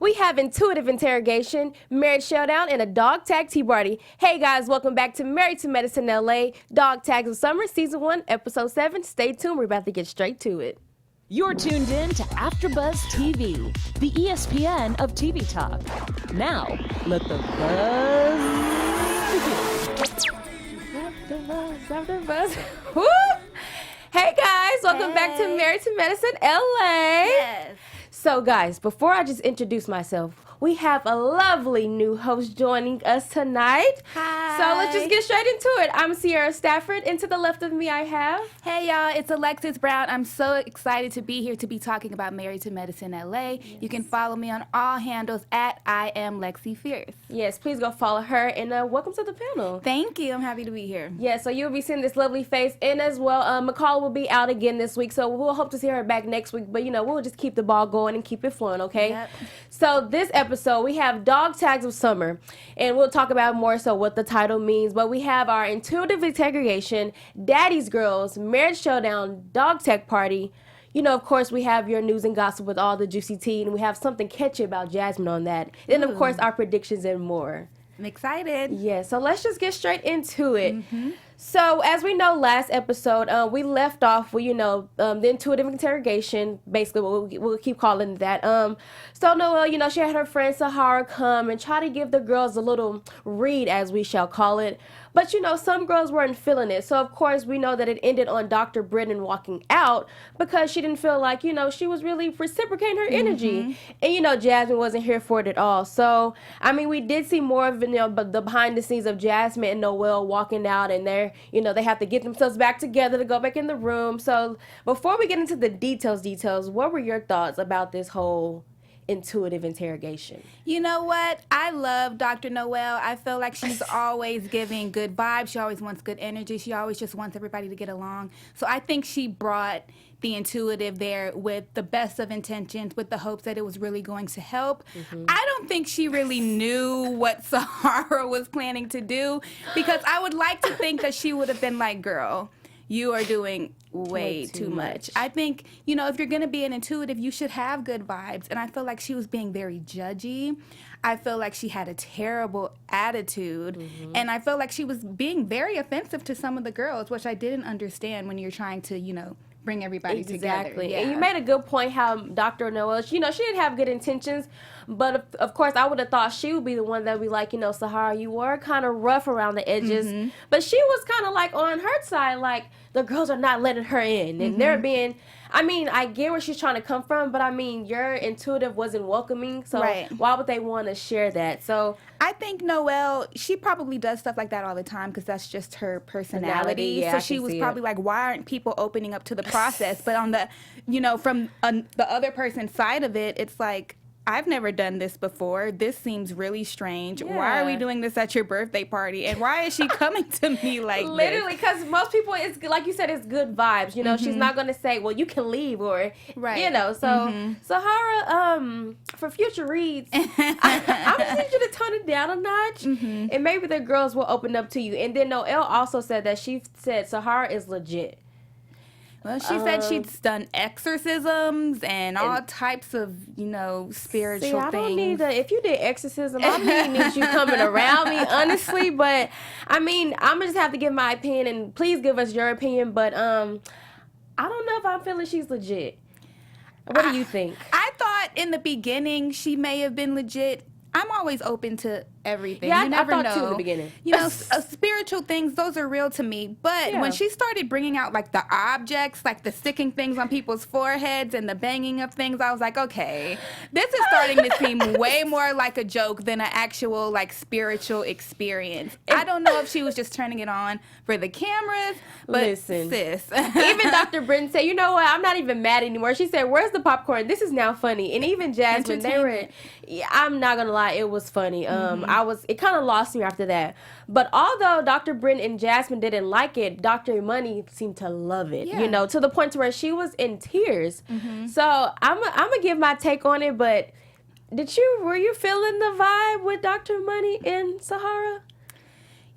We have intuitive interrogation, marriage showdown, and a dog tag tea party. Hey guys, welcome back to Married to Medicine LA, Dog Tags of Summer, Season 1, Episode 7. Stay tuned, we're about to get straight to it. You're tuned in to AfterBuzz TV, the ESPN of TV talk. Now, let the buzz begin. AfterBuzz. Woo! Hey guys, welcome back to Married to Medicine LA. Yes. So guys, before I just introduce myself, we have a lovely new host joining us tonight. Hi. So let's just get straight into it. I'm Sierra Stafford, and to the left of me I have... Hey y'all, it's Alexis Brown. I'm so excited to be here to be talking about Married to Medicine LA. Yes. You can follow me on all handles at I am Lexi Fierce. Yes, please go follow her, and welcome to the panel. Thank you. I'm happy to be here. Yeah, so you'll be seeing this lovely face, and as well, McCall will be out again this week, so we'll hope to see her back next week, but we'll just keep the ball going and keep it flowing, okay? Yep. So this episode, we have Dog Tags of Summer, and we'll talk about more so what the title means, but we have our intuitive interrogation, Daddy's Girls, marriage showdown, dog tag party. Of course, we have your news and gossip with all the juicy tea, and we have something catchy about Jasmine on that. Then, of course, our predictions and more. I'm excited. Yeah, so let's just get straight into it. Mm-hmm. So, as we know, last episode, we left off with, the intuitive interrogation, basically what we'll keep calling that. So, Noelle, she had her friend Sahara come and try to give the girls a little read, as we shall call it. But, some girls weren't feeling it. So, of course, we know that it ended on Dr. Brennan walking out because she didn't feel like, she was really reciprocating her energy. And, Jasmine wasn't here for it at all. So, we did see more of, the behind the scenes of Jasmine and Noelle walking out, and they have to get themselves back together to go back in the room. So, before we get into the details, what were your thoughts about this whole intuitive interrogation? You know what? I love Dr. Noelle. I feel like she's always giving good vibes. She always wants good energy. She always just wants everybody to get along. So I think she brought the intuitive there with the best of intentions, with the hopes that it was really going to help. I don't think she really knew what Sahara was planning to do, because I would like to think that she would have been like, girl, you are doing way too much. I think, if you're going to be an intuitive, you should have good vibes. And I feel like she was being very judgy. I feel like she had a terrible attitude. And I feel like she was being very offensive to some of the girls, which I didn't understand when you're trying to, bring everybody together. Exactly. Yeah. And you made a good point how Dr. Noelle, she didn't have good intentions, but of course I would have thought she would be the one that would be like, Sahara, you were kind of rough around the edges, but she was kind of like on her side, like the girls are not letting her in, and they're being, I get where she's trying to come from, but your intuitive wasn't welcoming, so why would they want to share that? So I think Noelle, she probably does stuff like that all the time because that's just her personality. Yeah, so she was probably like, why aren't people opening up to the process? But on the, from the other person's side of it, it's like, I've never done this before. This seems really strange. Yeah. Why are we doing this at your birthday party? And why is she coming to me like literally, because most people, it's like you said, it's good vibes. She's not going to say, well, you can leave, or, So, Sahara, for future reads, I just need you to tone it down a notch, and maybe the girls will open up to you. And then Noelle also said that she said Sahara is legit. Well, she said she'd done exorcisms and all types of, spiritual I things. don't need if you did exorcism, I need you coming around me, honestly. But, I'm going to just have to give my opinion, and please give us your opinion. But, I don't know if I'm feeling she's legit. What do you think? I thought in the beginning she may have been legit. I'm always open to everything. Yeah, you never I thought know. too in the beginning. Spiritual things, those are real to me. But when she started bringing out like the objects, like the sticking things on people's foreheads and the banging of things, I was like, okay, this is starting to seem way more like a joke than an actual like spiritual experience. I don't know if she was just turning it on for the cameras, but listen, sis. Even Dr. Britton said, you know what, I'm not even mad anymore. She said, where's the popcorn? This is now funny. And even Jasmine, they were, I'm not going to lie, it was funny. It kind of lost me after that. But although Dr. Britton and Jasmine didn't like it, Dr. Imani seemed to love it, to the point to where she was in tears. So I'm going to give my take on it, but were you feeling the vibe with Dr. Imani and Sahara?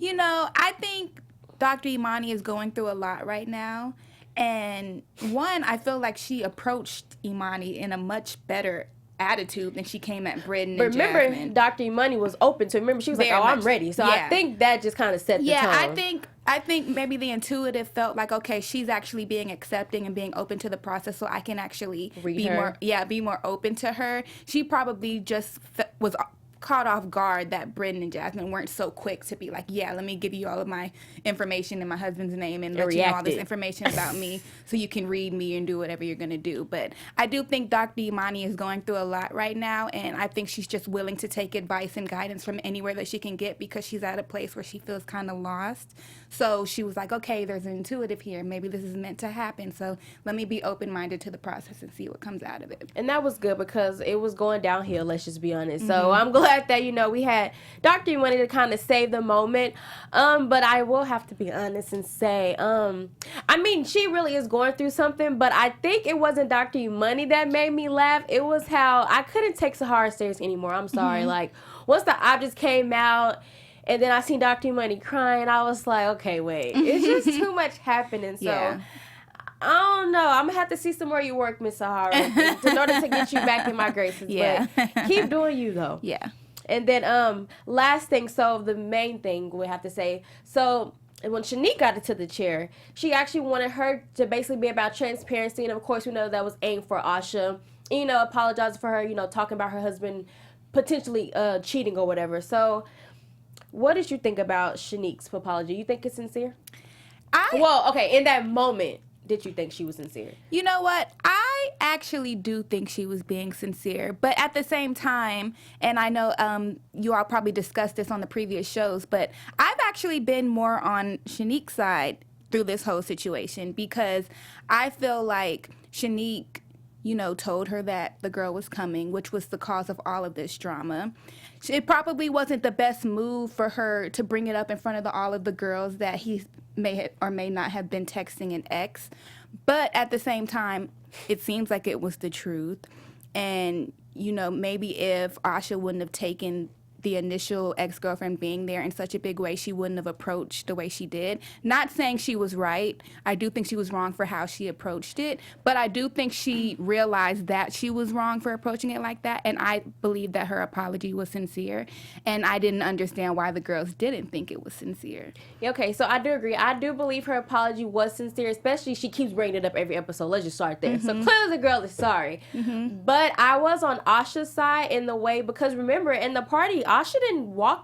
I think Dr. Imani is going through a lot right now. And one, I feel like she approached Imani in a much better attitude than she came at Brittany But and remember, Jasmine. Dr. Imani was open to it. Remember, she was Very like, oh, I'm much. ready. So Yeah. I think that just kind of set the tone. I think maybe the intuitive felt like, okay, she's actually being accepting and being open to the process, so I can actually be more open to her. She probably just was caught off guard that Brittany and Jasmine weren't so quick to be like, yeah, let me give you all of my information and my husband's name and let you know all this information about me so you can read me and do whatever you're going to do. But I do think Dr. Imani is going through a lot right now, and I think she's just willing to take advice and guidance from anywhere that she can get because she's at a place where she feels kind of lost. So she was like, okay, there's an intuitive here. Maybe this is meant to happen. So let me be open-minded to the process and see what comes out of it. And that was good because it was going downhill, let's just be honest. So I'm glad that, we had Dr. Imani to kind of save the moment. But I will have to be honest and say, I mean, she really is going through something, but I think it wasn't Dr. Imani that made me laugh. It was how I couldn't take Sahara serious anymore. I'm sorry. Like, once the objects came out, and then I seen Dr. Imani crying, I was like, okay, wait. It's just too much happening. So, I don't know. I'm going to have to see some more of your work, Miss Sahara, in order to get you back in my graces. Yeah. But keep doing you, though. Yeah. And then last thing, so the main thing we have to say, so when Shanique got into the chair, she actually wanted her to basically be about transparency. And, of course, we know that was aimed for Asha. Apologizing for her, talking about her husband potentially cheating or whatever. So what did you think about Shanique's apology? You think it's sincere? In that moment, did you think she was sincere? You know what? I actually do think she was being sincere. But at the same time, and I know you all probably discussed this on the previous shows, but I've actually been more on Shanique's side through this whole situation because I feel like Shanique, told her that the girl was coming, which was the cause of all of this drama. It probably wasn't the best move for her to bring it up in front of all of the girls that he may or may not have been texting an ex. But at the same time, it seems like it was the truth. And, maybe if Asha wouldn't have taken the initial ex-girlfriend being there in such a big way, she wouldn't have approached the way she did. Not saying she was right. I do think she was wrong for how she approached it, but I do think she realized that she was wrong for approaching it like that, and I believe that her apology was sincere, and I didn't understand why the girls didn't think it was sincere. Okay, so I do agree. I do believe her apology was sincere, especially she keeps bringing it up every episode. Let's just start there. So clearly the girl is sorry. But I was on Asha's side in the way, because remember, in the party, Asha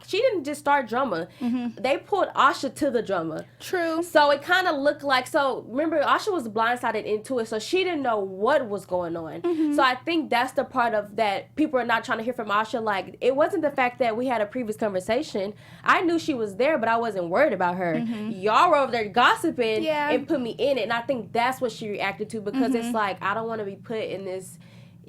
she didn't just start drama. They pulled Asha to the drama. True. So it kind of looked like, remember, Asha was blindsided into it, so she didn't know what was going on. So I think that's the part of that people are not trying to hear from Asha. Like, it wasn't the fact that we had a previous conversation. I knew she was there, but I wasn't worried about her. Y'all were over there gossiping and put me in it, and I think that's what she reacted to, because it's like, I don't want to be put in this.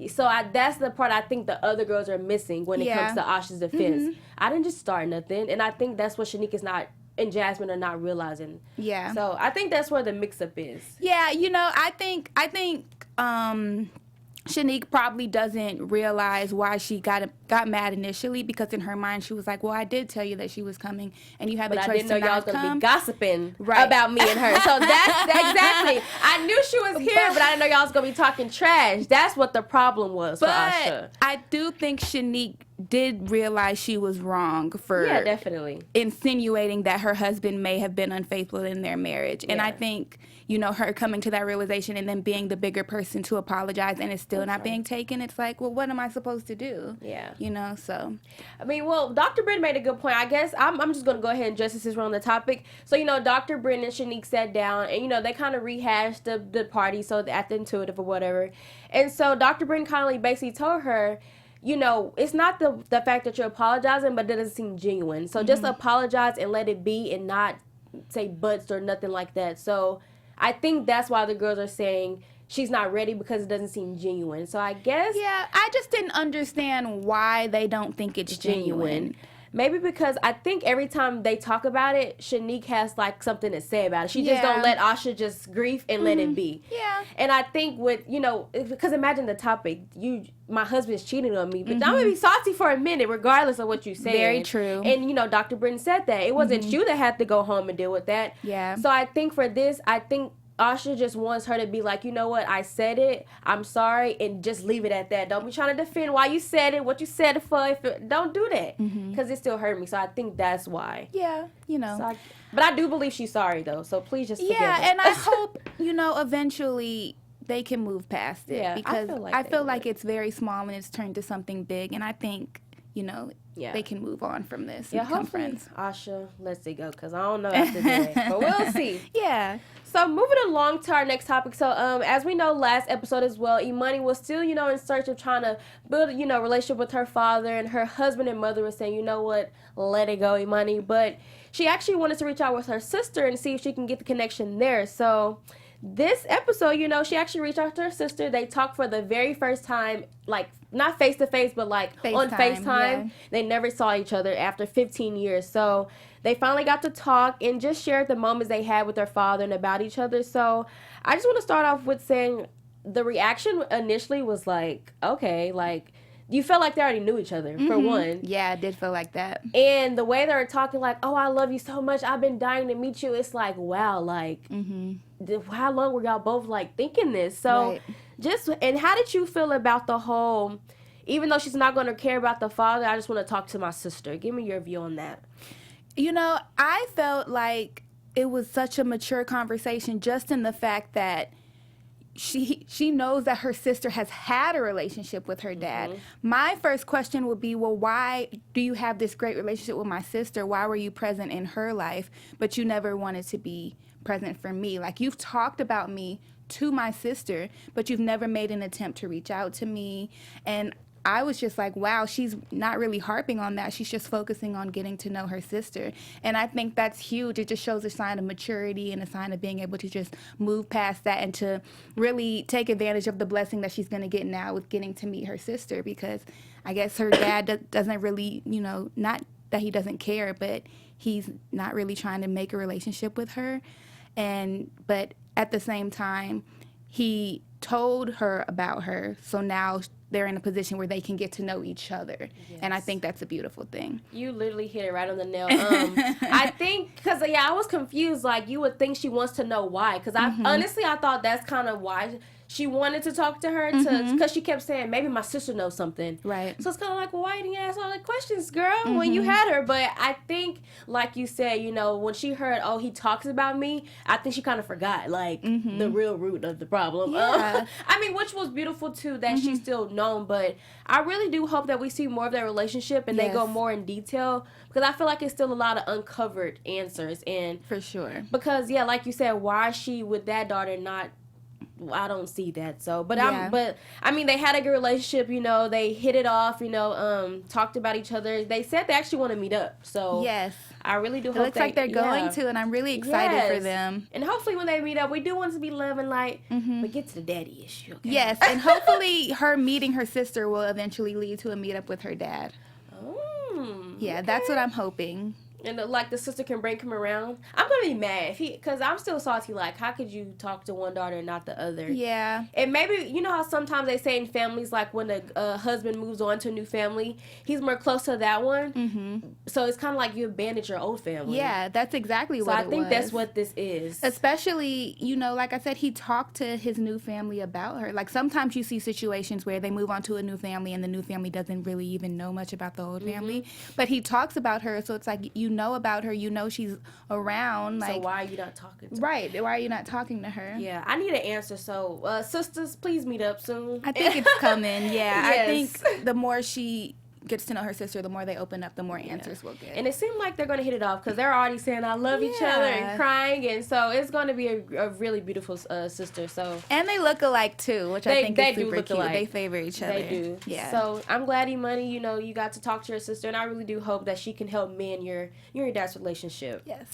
So that's the part I think the other girls are missing when it comes to Asha's defense. I didn't just start nothing, and I think that's what Shanique is not, and Jasmine are not realizing. Yeah. So I think that's where the mix-up is. Yeah, I think Shanique probably doesn't realize why she got mad initially, because in her mind she was like, well, I did tell you that she was coming and you had the choice to not come. But I didn't know y'all was going to be gossiping about me and her. So that's exactly. I knew she was here, but I didn't know y'all was going to be talking trash. That's what the problem was for Asha. I do think Shanique did realize she was wrong for definitely insinuating that her husband may have been unfaithful in their marriage. And I think, her coming to that realization and then being the bigger person to apologize and it's still not being taken, it's like, well, what am I supposed to do? Yeah. So. I mean, well, Dr. Britton made a good point. I guess I'm just going to go ahead and just since we're on the topic. So, Dr. Britton and Shanique sat down and, they kind of rehashed the party, so at the intuitive or whatever. And so Dr. Britton kind of basically told her, it's not the fact that you're apologizing, but it doesn't seem genuine. So just apologize and let it be and not say buts or nothing like that. So I think that's why the girls are saying she's not ready, because it doesn't seem genuine. So I guess. Yeah, I just didn't understand why they don't think it's genuine. Maybe because I think every time they talk about it, Shanique has like something to say about it. She just don't let Asha just grief and let it be. Yeah. And I think with, because imagine the topic, my husband's cheating on me, but I'm going to be salty for a minute regardless of what you say. Very true. And, Dr. Britton said that. It wasn't you that had to go home and deal with that. Yeah. So I think for this, Asha just wants her to be like, you know what, I said it, I'm sorry, and just leave it at that. Don't be trying to defend why you said it, what you said it for. Don't do that, because it still hurt me. So I think that's why. Yeah, you know. So but I do believe she's sorry, though, so please just forgive her. And I hope, eventually they can move past it. Yeah, because I feel like it's very small and it's turned to something big, and I think, Yeah. they can move on from this and Yeah, become hopefully friends. Asha lets it go, because I don't know after today. But we'll see. Yeah. So moving along to our next topic. So as we know, last episode as well, Imani was still, in search of trying to build, a relationship with her father, and her husband and mother was saying, you know what, let it go, Imani. But she actually wanted to reach out with her sister and see if she can get the connection there. So this episode, she actually reached out to her sister. They talked for the very first time, like, not face-to-face, but, like, on FaceTime. Yeah. They never saw each other after 15 years. So they finally got to talk and just shared the moments they had with their father and about each other. So I just want to start off with saying the reaction initially was like, okay, like, you felt like they already knew each other, for one. Yeah, I did feel like that. And the way they were talking, like, oh, I love you so much, I've been dying to meet you, it's like, wow, like, how long were y'all both, like, thinking this? So and how did you feel about the whole, even though she's not going to care about the father, I just want to talk to my sister. Give me your view on that. I felt like it was such a mature conversation, just in the fact that she knows that her sister has had a relationship with her dad. My first question would be, well, why do you have this great relationship with my sister? Why were you present in her life, but you never wanted to be present for me? Like, you've talked about me to my sister, but you've never made an attempt to reach out to me. And I was just like, wow, she's not really harping on that. She's just focusing on getting to know her sister. And I think that's huge. It just shows a sign of maturity and a sign of being able to just move past that and to really take advantage of the blessing that she's going to get now with getting to meet her sister, because I guess her dad doesn't really, not that he doesn't care, but he's not really trying to make a relationship with her. But at the same time, he told her about her, so now they're in a position where they can get to know each other. Yes. And I think that's a beautiful thing. You literally hit it right on the nail. I think, because, I was confused. Like, you would think she wants to know why. Because honestly, I thought that's kind of why she wanted to talk to her, because she kept saying, maybe my sister knows something. Right. So it's kind of like, well, why didn't you ask all the questions, girl, when you had her? But I think, like you said, when she heard, oh, he talks about me, I think she kind of forgot, like, the real root of the problem. Yeah. Which was beautiful, too, that she's still known. But I really do hope that we see more of their relationship and they go more in detail, because I feel like it's still a lot of uncovered answers. And for sure. Because, like you said, why is she with that daughter not... I don't see that. So, but they had a good relationship, they hit it off, talked about each other. They said they actually want to meet up. So, yes, I really do hope it looks like they're going to, and I'm really excited for them. And hopefully when they meet up, we do want it to be love and light, but get to the daddy issue. Okay? Yes, and hopefully her meeting her sister will eventually lead to a meetup with her dad. Yeah, that's what I'm hoping. And like the sister can bring him around. I'm gonna be mad because I'm still salty. Like, how could you talk to one daughter and not the other? Yeah. And maybe how sometimes they say in families, like when the husband moves on to a new family, he's more close to that one. So it's kind of like you abandoned your old family. Yeah, that's exactly what it was. So I think that's what this is. Especially, like I said, he talked to his new family about her. Like, sometimes you see situations where they move on to a new family and the new family doesn't really even know much about the old family. But he talks about her, so it's like know about her, she's around. Like, so why are you not talking to her? Right, why are you not talking to her? Yeah, I need an answer. So, sisters, please meet up soon. I think it's coming, yeah. Yes. I think the more she gets to know her sister, the more they open up, the more answers we'll get. And it seemed like they're going to hit it off because they're already saying I love each other and crying, and so it's going to be a really beautiful sister. So, and they look alike too, which I think is super cute. Alike. They favor each other. They do. Yeah. So I'm glad, Imani, you got to talk to your sister, and I really do hope that she can help mend your dad's relationship. Yes.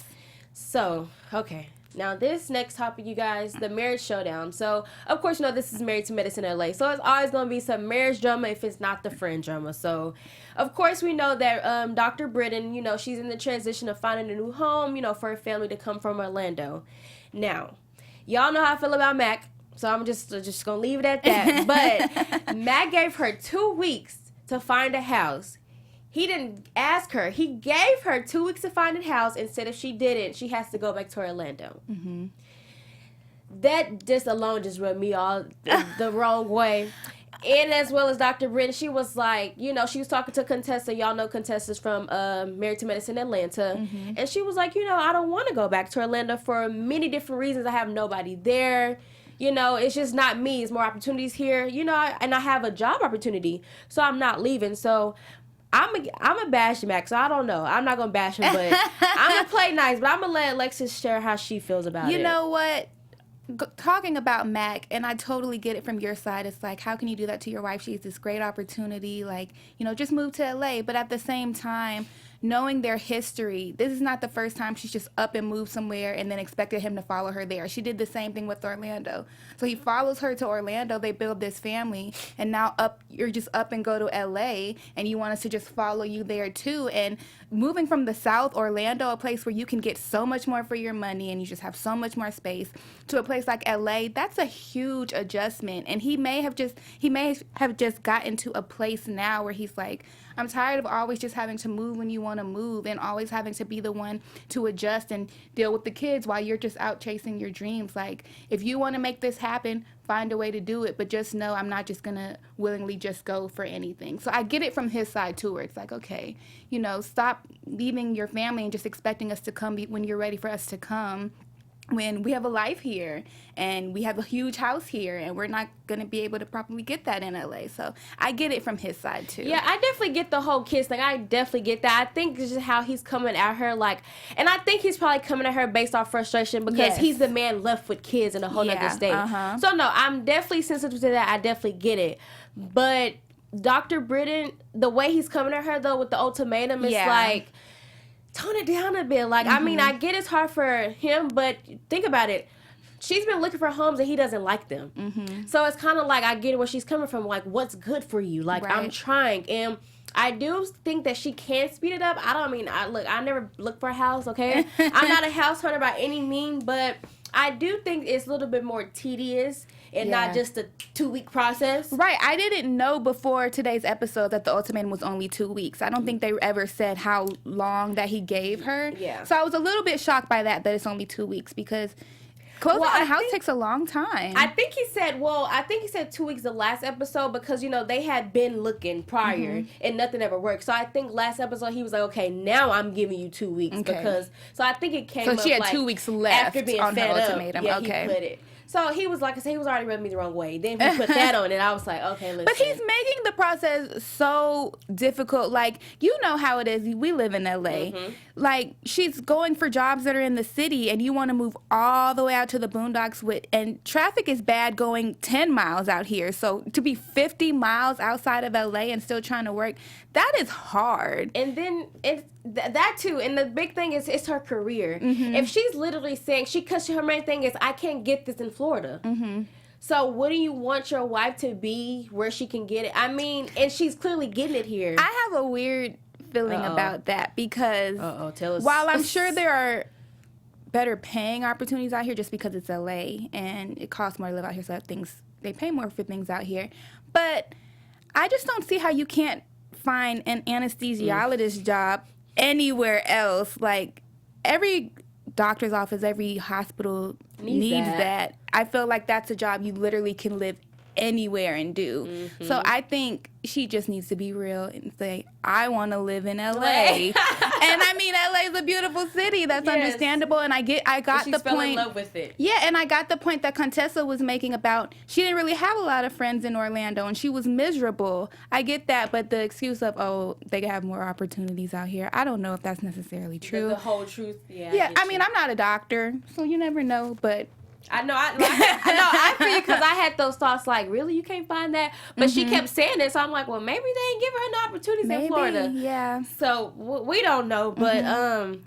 So, okay. Now, this next topic, you guys, the marriage showdown. So, of course, this is Married to Medicine LA. So, it's always going to be some marriage drama if it's not the friend drama. So, of course, we know that Dr. Britton, she's in the transition of finding a new home, for her family to come from Orlando. Now, y'all know how I feel about Mac, so I'm just going to leave it at that. But Mac gave her 2 weeks to find a house. He didn't ask her. He gave her 2 weeks to find a house and said if she didn't, she has to go back to Orlando. that just alone just rubbed me all the wrong way. And as well as Dr. Britton, she was like, you know, she was talking to Contessa. Y'all know Contessa's from Married to Medicine Atlanta. And she was like, you know, I don't want to go back to Orlando for many different reasons. I have nobody there. You know, it's just not me. It's more opportunities here. You know, and I have a job opportunity. So I'm not leaving. So I'm a bash Macks. So I don't know. I'm not going to bash him, but I'm going to play nice. But I'm going to let Alexis share how she feels about it. You know what? Talking about Mac, and I totally get it from your side. It's like, how can you do that to your wife? She has this great opportunity. Like, you know, just move to LA. But at the same time, knowing their history, this is not the first time she's just up and moved somewhere and then expected him to follow her there. She did the same thing with Orlando. So he follows her to Orlando. They build this family, and now you're just up and go to LA, and you want us to just follow you there too. And moving from the South, Orlando, a place where you can get so much more for your money and you just have so much more space, to a place like LA, that's a huge adjustment. And he may have just gotten to a place now where he's like, I'm tired of always just having to move when you want to move and always having to be the one to adjust and deal with the kids while you're just out chasing your dreams. Like, if you want to make this happen, find a way to do it. But just know I'm not just going to willingly just go for anything. So I get it from his side, too, where it's like, okay, you know, stop leaving your family and just expecting us to come when you're ready for us to come, when we have a life here and we have a huge house here and we're not going to be able to properly get that in LA. So I get it from his side too. Yeah, I definitely get the whole kiss thing. I definitely get that. I think it's just how he's coming at her, like, and I think he's probably coming at her based off frustration because he's the man left with kids in a whole other state. So no, I'm definitely sensitive to that. I definitely get it. But Dr. Britton, the way he's coming at her though with the ultimatum is like, tone it down a bit. Like, I mean, I get it's hard for him, but think about it. She's been looking for homes and he doesn't like them. So it's kind of like, I get where she's coming from. Like, what's good for you? Like, I'm trying. And I do think that she can speed it up. I never look for a house, okay? I'm not a house hunter by any means, but I do think it's a little bit more tedious and not just a 2-week process. Right. I didn't know before today's episode that the ultimatum was only 2 weeks. I don't think they ever said how long that he gave her. Yeah. So I was a little bit shocked by that it's only 2 weeks because closing on a house takes a long time. I think he said 2 weeks the last episode because, you know, they had been looking prior and nothing ever worked. So I think last episode he was like, okay, now I'm giving you 2 weeks because, so I think it came up. So she had like, 2 weeks left after being on fed her up. ultimatum. Yeah, okay. he put it. So he was, like I said, he was already rubbing me the wrong way. Then he put that on, and I was like, okay, listen. But he's making the process so difficult. Like, you know how it is. We live in L.A. Like, she's going for jobs that are in the city, and you want to move all the way out to the boondocks and traffic is bad going 10 miles out here. So to be 50 miles outside of L.A. and still trying to work, that is hard. And then that too, and the big thing is it's her career. If she's literally saying because her main thing is I can't get this in Florida. So what do you want your wife to be where she can get it? I mean, and she's clearly getting it here. I have a weird feeling about that because tell us. While I'm sure there are better paying opportunities out here just because it's LA and it costs more to live out here, so they pay more for things out here. But I just don't see how you can't find an anesthesiologist job anywhere else. Like, every doctor's office, every hospital needs that. I feel like that's a job you literally can live anywhere and do. So I think she just needs to be real and say, I want to live in LA. And I mean, LA is a beautiful city. That's understandable. And I got the point. Fell in love with it. Yeah, and I got the point that Contessa was making about she didn't really have a lot of friends in Orlando and she was miserable. I get that, but the excuse of, they have more opportunities out here, I don't know if that's necessarily true. The whole truth, Yeah, I mean, I'm not a doctor, so you never know, but I know. I feel you because I had those thoughts like, really, you can't find that? But she kept saying it, so I'm like, well, maybe they ain't give her no opportunities in Florida. Yeah. So we don't know, but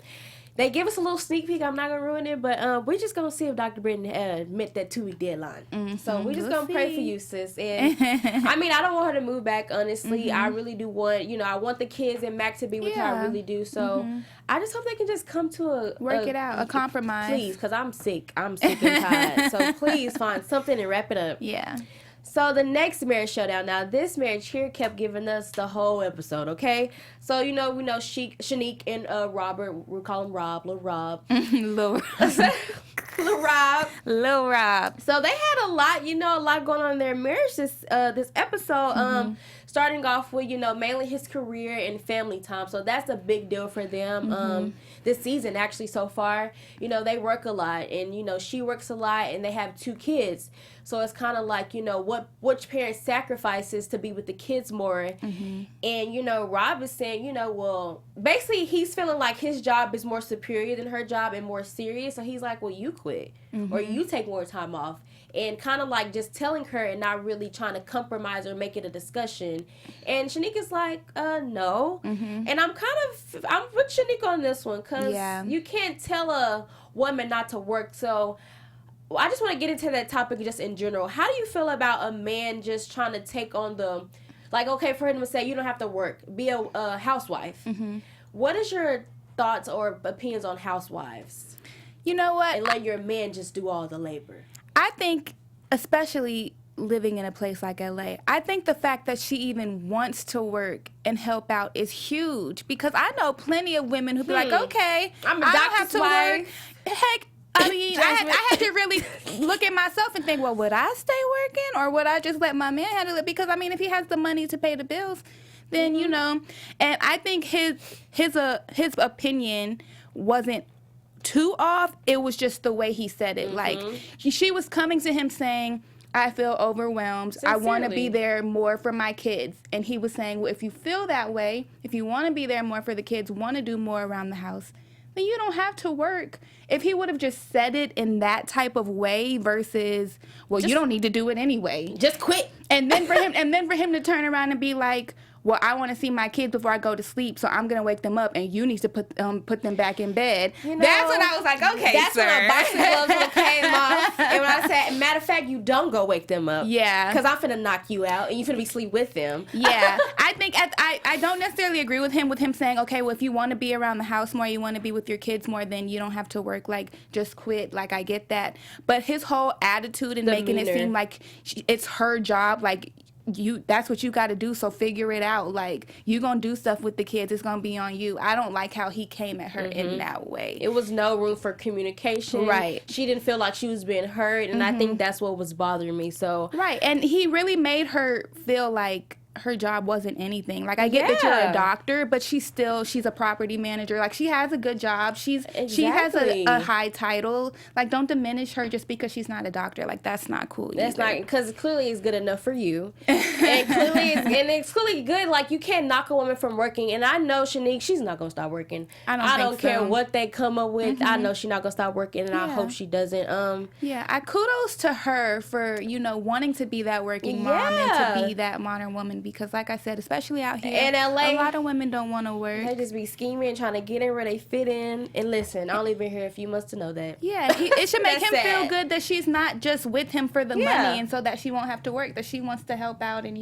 they give us a little sneak peek. I'm not gonna ruin it, but we're just gonna see if Dr. Britton met that 2-week deadline. So we're just gonna pray for you, sis. And I mean, I don't want her to move back. Honestly, I really do want. I want the kids and Mac to be with her. I really do. So I just hope they can just come to a compromise. Please, because I'm sick. I'm sick and tired. So please find something and wrap it up. Yeah. So the next marriage showdown. Now this marriage here kept giving us the whole episode. Okay, so we know Shanique and Robert. We call him Rob, Lil Rob, Lil Lil Rob. Lil Rob. So they had a lot going on in their marriage this episode. Starting off with mainly his career and family time. So that's a big deal for them. This season actually so far, they work a lot, and she works a lot, and they have 2 kids. So it's kind of like which parent sacrifices to be with the kids more. And Rob is saying well, basically he's feeling like his job is more superior than her job and more serious. So he's like, well, you quit or you take more time off. And kind of like just telling her and not really trying to compromise or make it a discussion. And Shanika's like, no. And I'm with Shanika on this one because you can't tell a woman not to work. So I just want to get into that topic just in general. How do you feel about a man just trying to take on okay, for him to say you don't have to work, be a housewife. What is your thoughts or opinions on housewives? You know what? And let your man just do all the labor. I think, especially living in a place like LA, I think the fact that she even wants to work and help out is huge, because I know plenty of women who be like, okay, I'm a I don't have doctor's to wife. work. Heck, I mean, I had to really look at myself and think, well, would I stay working or would I just let my man handle it? Because, I mean, if he has the money to pay the bills, then, and I think his opinion wasn't too off. It was just the way he said it. Like, she was coming to him saying, I feel overwhelmed. Sincerely. I want to be there more for my kids. And he was saying, well, if you feel that way, if you want to be there more for the kids, want to do more around the house, then you don't have to work. If he would have just said it in that type of way versus, well, you don't need to do it anyway. Just quit. And then for him to turn around and be like, well, I want to see my kids before I go to sleep, so I'm gonna wake them up, and you need to put them back in bed. That's when I was like, okay, that's sir. when a boxing gloves came off. And when I said, matter of fact, you don't go wake them up. Yeah. Because I'm finna knock you out, and you finna be asleep with them. Yeah. I think I don't necessarily agree with him saying, okay, well, if you want to be around the house more, you want to be with your kids more, then you don't have to work. Like, just quit. Like, I get that. But his whole attitude and making it seem like it's her job, like, that's what you got to do, so figure it out. Like, you gonna do stuff with the kids, it's gonna be on you. I don't like how he came at her in that way. It was no room for communication. Right. She didn't feel like she was being heard, and I think that's what was bothering me. So right, and he really made her feel like her job wasn't anything. Like, I get that you're a doctor, but she's a property manager. Like, she has a good job. She has a high title. Like, don't diminish her just because she's not a doctor. Like, that's not cool. That's not, because clearly it's good enough for you. And it's clearly good. Like, you can't knock a woman from working. And I know Shanique, she's not gonna stop working. I don't care what they come up with. I know she's not gonna stop working, and I hope she doesn't. I kudos to her for wanting to be that working mom and to be that modern woman. Because, like I said, especially out here in LA, a lot of women don't want to work. They just be scheming, trying to get in where they fit in. And listen, I only been here a few months to know that. Yeah, it should make him feel good that she's not just with him for the money, and so that she won't have to work, that she wants to help out and,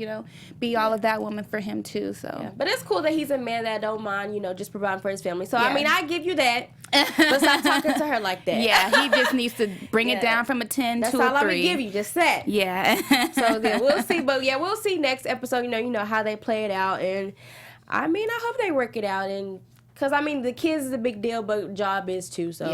be all of that woman for him too. So, But it's cool that he's a man that don't mind, just providing for his family. So, I mean, I give you that. But stop talking to her like that. Yeah, he just needs to bring it down from a 10 to a 3. That's all I'm going to give you, just that. Yeah. So then we'll see. But we'll see next episode, you know how they play it out. And I mean, I hope they work it out. And because, I mean, the kids is a big deal, but job is too. So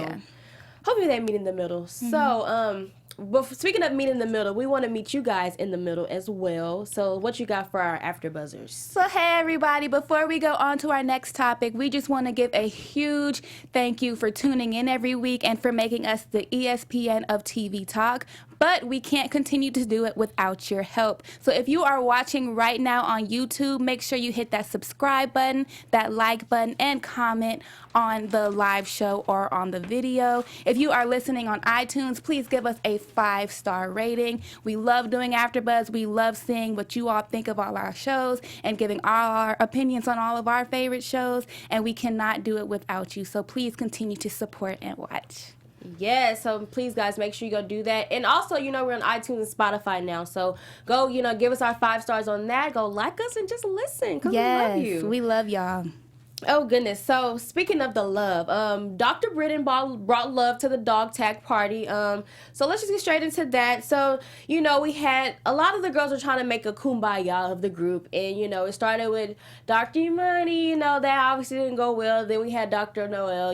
hopefully they meet in the middle. So, but speaking of meeting in the middle, we want to meet you guys in the middle as well. So what you got for our AfterBuzzers? So hey everybody, before we go on to our next topic, we just want to give a huge thank you for tuning in every week and for making us the ESPN of TV talk. But we can't continue to do it without your help. So if you are watching right now on YouTube, make sure you hit that subscribe button, that like button, and comment on the live show or on the video. If you are listening on iTunes, please give us a 5-star rating. We love doing AfterBuzz. We love seeing what you all think of all our shows and giving all our opinions on all of our favorite shows. And we cannot do it without you. So please continue to support and watch. Yeah, so please, guys, make sure you go do that. And also, we're on iTunes and Spotify now. So go, give us our 5 stars on that. Go like us and just listen because we love you. We love y'all. Oh goodness. So speaking of the love, Dr. Britton brought love to the dog tag party. So let's just get straight into that. So, we had a lot of the girls were trying to make a kumbaya of the group, and it started with Dr. Imanis, that obviously didn't go well. Then we had Dr. Noel,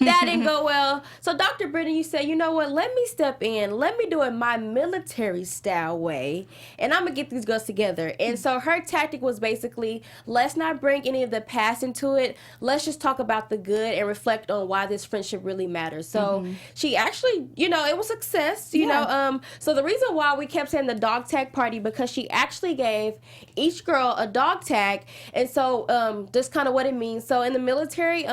that didn't go well. So Dr. Britton, you said, what, let me step in, let me do it my military style way, and I'm gonna get these girls together. And so her tactic was basically, let's not bring any of the past into it. Let's just talk about the good and reflect on why this friendship really matters. So she actually, it was success, so the reason why we kept saying the dog tag party, because she actually gave each girl a dog tag. And so just kind of what it means. So in the military,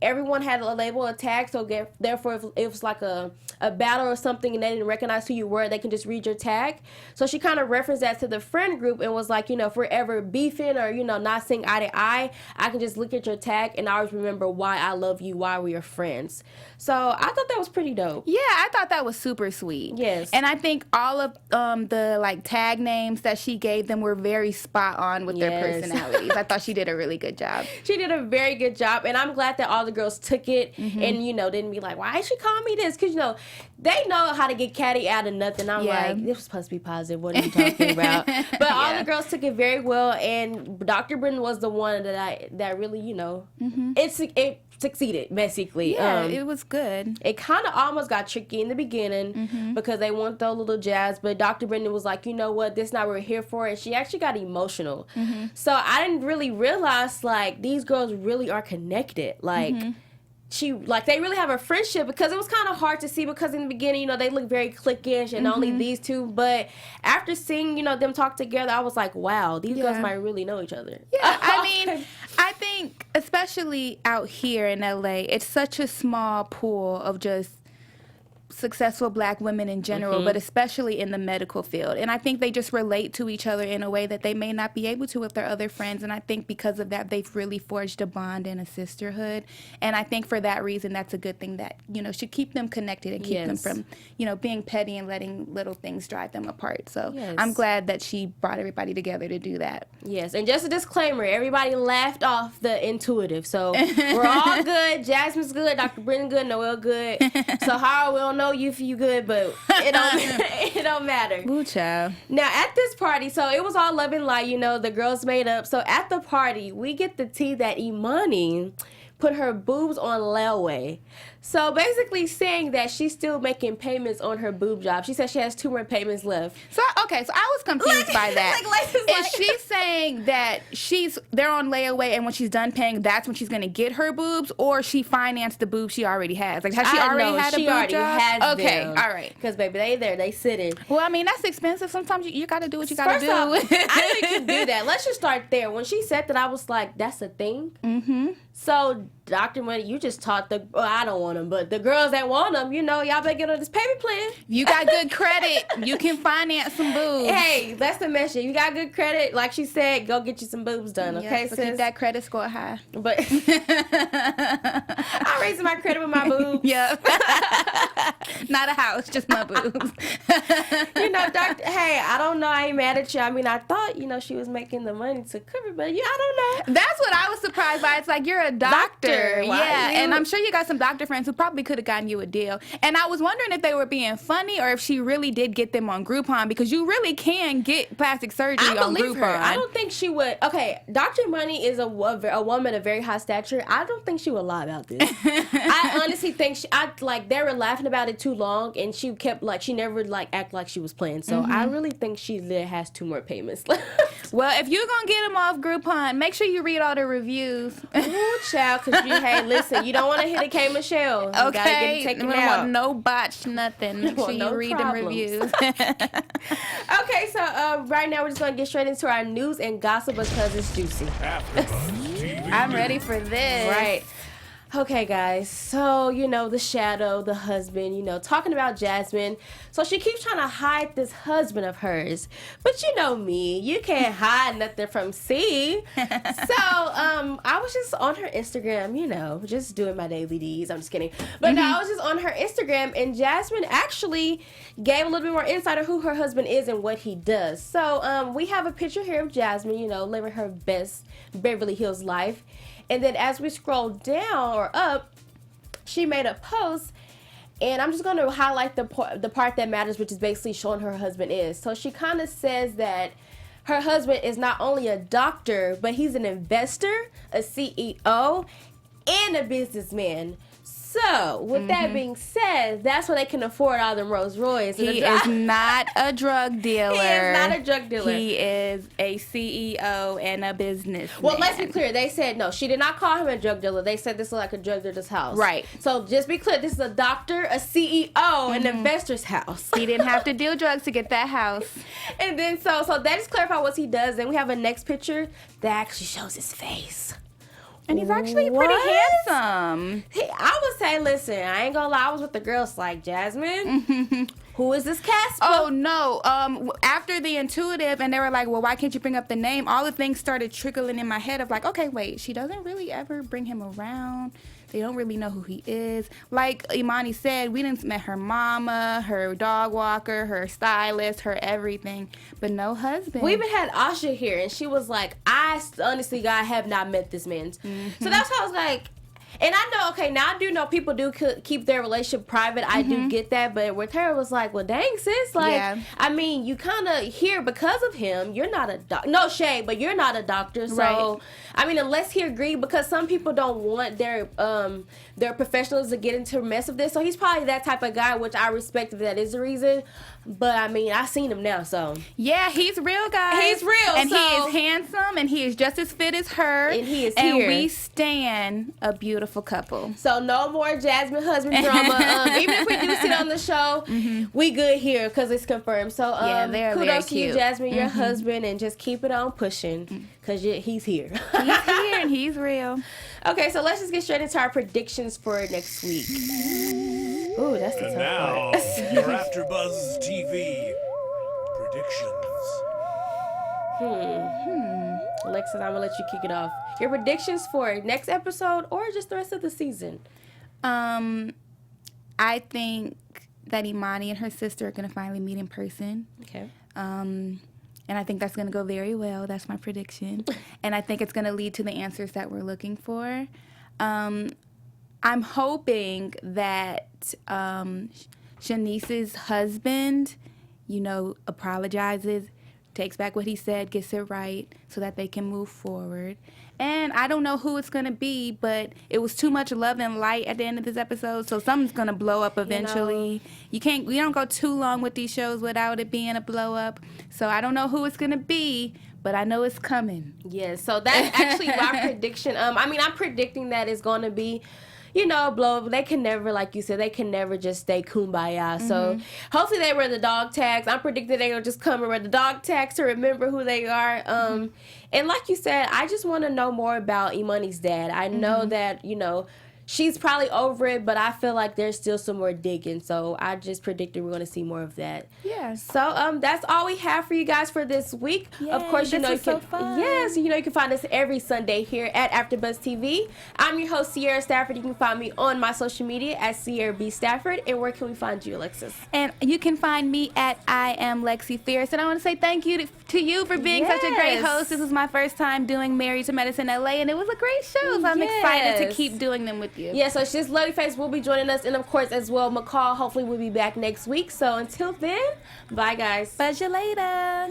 everyone had a label, a tag. So therefore, if it was like a battle or something and they didn't recognize who you were, they can just read your tag. So she kind of referenced that to the friend group and was like, if we're ever beefing or, not seeing eye to eye, I can just look at your tag and I always remember why I love you, why we are friends. So I thought that was pretty dope. Yeah, I thought that was super sweet. Yes. And I think all of the tag names that she gave them were very spot on with their personalities. I thought she did a really good job. She did a very good job, and I'm glad that all the girls took it and, didn't be like, why is she calling me this? Because, they know how to get catty out of nothing. I'm like, this was supposed to be positive. What are you talking about? But all the girls took it very well, and Dr. Britton was the one that really, it succeeded, basically. Yeah, it was good. It kind of almost got tricky in the beginning because they want the little jazz, but Dr. Britton was like, you know what, this is not what we're here for, and she actually got emotional. So I didn't really realize, these girls really are connected. They really have a friendship, because it was kind of hard to see, because in the beginning, they look very cliquish and only these two. But after seeing, them talk together, I was like, wow, these girls might really know each other. Yeah, I think especially out here in LA, it's such a small pool of just successful black women in general, but especially in the medical field. And I think they just relate to each other in a way that they may not be able to with their other friends. And I think because of that, they've really forged a bond and a sisterhood. And I think for that reason, that's a good thing that, should keep them connected and keep them from, being petty and letting little things drive them apart. So I'm glad that she brought everybody together to do that. Yes. And just a disclaimer, everybody laughed off the intuitive. So we're all good. Jasmine's good. Dr. Britton good. Noel good. So how we don't know you if you good, but it don't matter. Ooh, child. Now at this party, so it was all love and light, the girls made up. So at the party, we get the tea that Imani put her boobs on layaway. So basically saying that she's still making payments on her boob job. She said she has 2 more payments left. So I was confused by that. Is she saying that they're on layaway, and when she's done paying, that's when she's going to get her boobs, or she financed the boobs she already has? Has she already had a boob job? Has okay, them. All right. Because baby, they sitting. Well, that's expensive. Sometimes you got to do what you got to do. Off, I think you can do that. Let's just start there. When she said that, I was like, that's a thing. So Dr. Money, you just taught I don't want them, but the girls that want them, y'all better get on this payment plan. You got good credit. You can finance some boobs. Hey, that's the message. You got good credit. Like she said, go get you some boobs done, okay, so sis? keep that credit score high. But I'm raising my credit with my boobs. Yep. Not a house, just my boobs. Doctor, hey, I don't know. I ain't mad at you. I thought, she was making the money to cover, but I don't know. That's what I was surprised by. It's like, you're a doctor. Yeah, and I'm sure you got some doctor friends who probably could have gotten you a deal. And I was wondering if they were being funny or if she really did get them on Groupon, because you really can get plastic surgery on Groupon. Her. I don't think she would. Okay, Dr. Money is a woman of very high stature. I don't think she would lie about this. I honestly think they were laughing about it too long, and she kept she never act like she was playing. So I really think she has 2 more payments left. Well, if you're gonna get them off Groupon, make sure you read all the reviews. Ooh, child, because hey, listen, you don't want to hit a K Michelle. You gotta get it taken out. Want no botch, nothing. Make sure you read them reviews. Okay, so right now we're just gonna get straight into our news and gossip because it's juicy. I'm ready for this. Right. Okay, guys, so, the shadow, the husband, talking about Jasmine. So she keeps trying to hide this husband of hers. But you know me, you can't hide nothing from C. So I was just on her Instagram, just doing my daily deeds. I'm just kidding. But no, I was just on her Instagram, and Jasmine actually gave a little bit more insight of who her husband is and what he does. So we have a picture here of Jasmine, living her best Beverly Hills life. And then as we scroll down or up, she made a post, and I'm just going to highlight the part that matters, which is basically showing who her husband is. So she kind of says that her husband is not only a doctor, but he's an investor, a CEO, and a businessman. So, with that being said, that's why they can afford all them Rolls Royce. He is not a drug dealer. He is not a drug dealer. He is a CEO and a businessman. Well, let's be clear. They said, no, she did not call him a drug dealer. They said this is like a drug dealer's house. Right. So, just be clear. This is a doctor, a CEO, an investor's house. He didn't have to deal drugs to get that house. And then, so that just clarifies what he does. Then we have a next picture that actually shows his face. And he's actually pretty handsome. I would say, listen, I ain't gonna lie, I was with the girls like, Jasmine, who is this Casper? Oh, no. After the intuitive, and they were like, well, why can't you bring up the name? All the things started trickling in my head of like, okay, wait, she doesn't really ever bring him around. They don't really know who he is. Like Imani said, we didn't met her mama, her dog walker, her stylist, her everything, but no husband. We even had Asha here, and she was like, I honestly, God, have not met this man. So that's why I was like, and I know, okay, now I do know people do keep their relationship private. I do get that, but with her, it was like, well, dang, sis. Like, I mean, you kind of here because of him. You're not a doctor. No shade, but you're not a doctor. So, right. I mean, unless he agreed, because some people don't want their professionals to get into a mess of this. So he's probably that type of guy, which I respect if that is the reason. But, I mean, I've seen him now, so. Yeah, he's real, guys. He's real. And he is handsome, and he is just as fit as her. And he is and here. And we stand a beautiful couple. So no more Jasmine husband drama. Even if we do sit on the show, we good here because it's confirmed. So kudos to you, Jasmine, your husband, and just keep it on pushing because he's here. He's here and he's real. Okay, so let's just get straight into our predictions for next week. Ooh, that's the And now, your AfterBuzz TV predictions. Alexis, I'm gonna let you kick it off. Your predictions for next episode or just the rest of the season? I think that Imani and her sister are gonna finally meet in person. Okay. And I think that's gonna go very well. That's my prediction. And I think it's gonna lead to the answers that we're looking for. I'm hoping that Shanice's husband, apologizes, takes back what he said, gets it right, so that they can move forward. And I don't know who it's going to be, but it was too much love and light at the end of this episode, so something's going to blow up eventually. We don't go too long with these shows without it being a blow up. So I don't know who it's going to be, but I know it's coming. Yeah, so that's actually my prediction. I'm predicting that it's going to be, blow up. They can never, like you said, they can never just stay kumbaya. So hopefully they wear the dog tags. I'm predicting they're going to just come and wear the dog tags to remember who they are. And like you said, I just want to know more about Imani's dad. I know that, she's probably over it, but I feel like there's still some more digging. So I just predicted we're going to see more of that. Yeah. So that's all we have for you guys for this week. Yay, of course, you can so fun. Yes, you can find us every Sunday here at AfterBuzz TV. I'm your host, Sierra Stafford. You can find me on my social media at Sierra B. Stafford. And where can we find you, Alexis? And you can find me at I Am Lexi Fierce. And I want to say thank you to you for being such a great host. This was my first time doing Married to Medicine LA, and it was a great show. So I'm excited to keep doing them with you. Yeah, so she's Lovely Face will be joining us, and of course as well McCall hopefully will be back next week. So until then, bye guys. Buzz you later.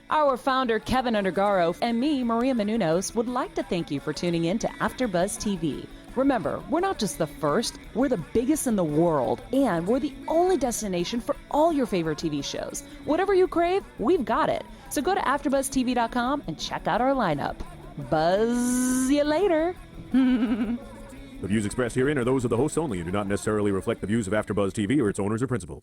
Our founder, Keven Undergaro, and me, Maria Menounos, would like to thank you for tuning in to AfterBuzz TV. Remember, we're not just the first, we're the biggest in the world, and we're the only destination for all your favorite TV shows. Whatever you crave, we've got it. So go to AfterBuzzTV.com and check out our lineup. Buzz you later. The views expressed herein are those of the hosts only and do not necessarily reflect the views of AfterBuzz TV or its owners or principals.